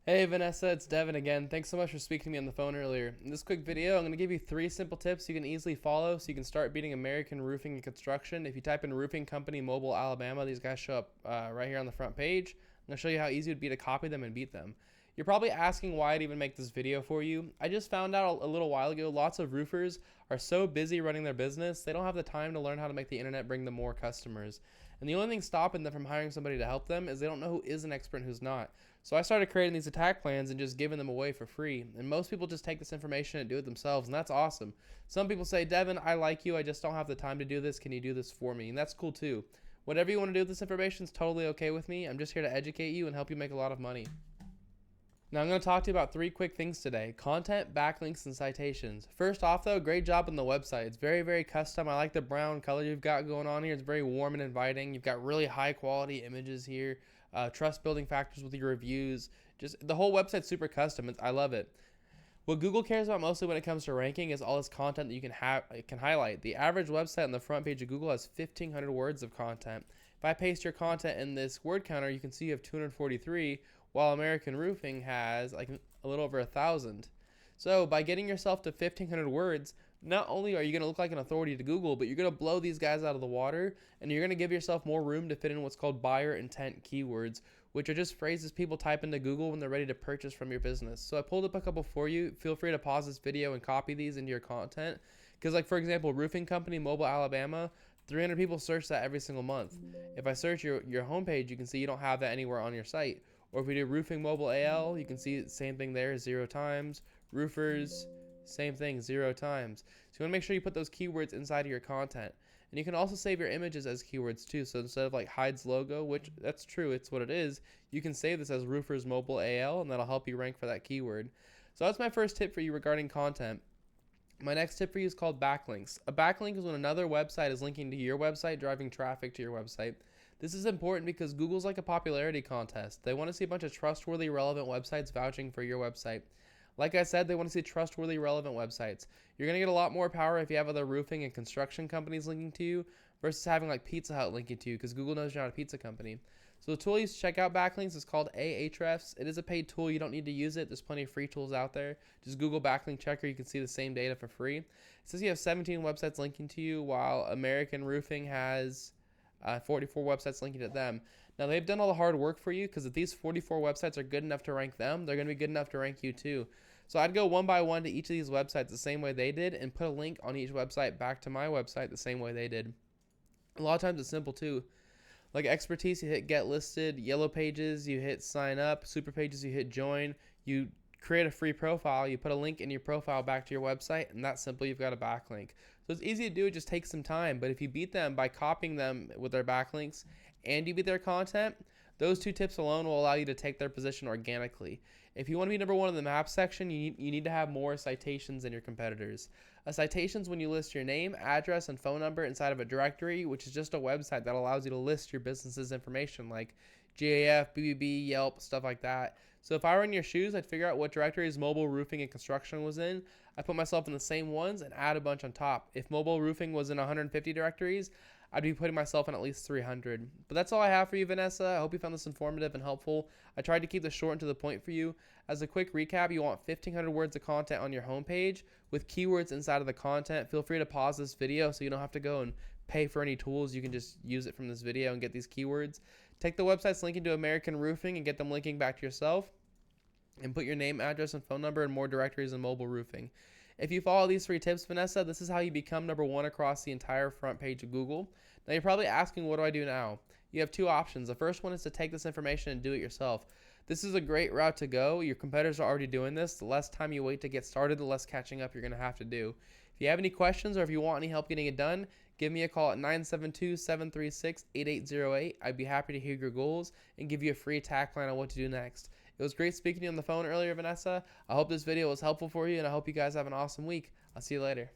Hey Vanessa, it's Devin again. Thanks so much for speaking to me on the phone earlier. In this quick video, I'm going to give you 3 simple tips you can easily follow so you can start beating American Roofing and Construction. If you type in Roofing Company Mobile, Alabama, these guys show up right here on the front page. I'm going to show you how easy it would be to copy them and beat them. You're probably asking why I'd even make this video for you. I just found out a little while ago lots of roofers are so busy running their business, they don't have the time to learn how to make the internet bring them more customers. And the only thing stopping them from hiring somebody to help them is they don't know who is an expert and who's not. So I started creating these attack plans and just giving them away for free. And most people just take this information and do it themselves, and that's awesome. Some people say, Devin, I like you, I just don't have the time to do this. Can you do this for me? And that's cool too. Whatever you want to do with this information is totally okay with me. I'm just here to educate you and help you make a lot of money. Now I'm going to talk to you about 3 quick things today: content, backlinks, and citations. First off though, great job on the website. It's very, very custom. I like the brown color you've got going on here. It's very warm and inviting. You've got really high quality images here, trust building factors with your reviews. Just the whole website's super custom. I love it. What Google cares about mostly when it comes to ranking is all this content that you can highlight. The average website on the front page of Google has 1,500 words of content. If I paste your content in this word counter, you can see you have 243, while American Roofing has like a little over 1,000. So by getting yourself to 1,500 words, not only are you going to look like an authority to Google, but you're going to blow these guys out of the water, and you're going to give yourself more room to fit in what's called buyer intent keywords, which are just phrases people type into Google when they're ready to purchase from your business. So I pulled up a couple for you. Feel free to pause this video and copy these into your content. Because like for example, Roofing Company, Mobile, Alabama, 300 people search that every single month. If I search your homepage, you can see you don't have that anywhere on your site. Or if we do Roofing Mobile AL, you can see the same thing there, 0 times. Roofers, same thing, 0 times. So you want to make sure you put those keywords inside of your content. And you can also save your images as keywords too. So instead of like Hyde's logo, which that's true, it's what it is, you can save this as Roofers Mobile AL, and that'll help you rank for that keyword. So that's my first tip for you regarding content. My next tip for you is called backlinks. A backlink is when another website is linking to your website, driving traffic to your website. This is important because Google's like a popularity contest. They want to see a bunch of trustworthy, relevant websites vouching for your website. Like I said, they want to see trustworthy, relevant websites. You're going to get a lot more power if you have other roofing and construction companies linking to you versus having like Pizza Hut linking to you, because Google knows you're not a pizza company. So the tool you use to check out backlinks is called Ahrefs. It is a paid tool. You don't need to use it. There's plenty of free tools out there. Just Google backlink checker. You can see the same data for free. It says you have 17 websites linking to you, while American Roofing has 44 websites linking to them. Now they've done all the hard work for you, because if these 44 websites are good enough to rank them, they're going to be good enough to rank you too. So I'd go one by one to each of these websites the same way they did, and put a link on each website back to my website the same way they did. A lot of times it's simple too. Like expertise, you hit get listed. Yellow pages, you hit sign up. Super pages, you hit join. You create a free profile, you put a link in your profile back to your website, and that's simple. You've got a backlink. So it's easy to do. It just takes some time. But if you beat them by copying them with their backlinks and you beat their content, those 2 tips alone will allow you to take their position organically. If you want to be number 1 in the map section, you need to have more citations than your competitors. A citation is when you list your name, address, and phone number inside of a directory, which is just a website that allows you to list your business's information like GAF, BBB, Yelp, stuff like that. So if I were in your shoes, I'd figure out what directories mobile roofing and construction was in. I put myself in the same ones and add a bunch on top. If mobile roofing was in 150 directories, I'd be putting myself in at least 300. But that's all I have for you, Vanessa. I hope you found this informative and helpful. I tried to keep this short and to the point for you. As a quick recap, you want 1,500 words of content on your homepage with keywords inside of the content. Feel free to pause this video so you don't have to go and pay for any tools. You can just use it from this video and get these keywords. Take the websites linking to American Roofing and get them linking back to yourself. And put your name, address, and phone number in more directories in mobile roofing. If you follow these 3 tips, Vanessa, this is how you become number 1 across the entire front page of Google. Now you're probably asking, what do I do now? You have 2 options. The first one is to take this information and do it yourself. This is a great route to go. Your competitors are already doing this. The less time you wait to get started, the less catching up you're going to have to do. If you have any questions or if you want any help getting it done, give me a call at 972-736-8808. I'd be happy to hear your goals and give you a free attack plan on what to do next. It was great speaking to you on the phone earlier, Vanessa. I hope this video was helpful for you, and I hope you guys have an awesome week. I'll see you later.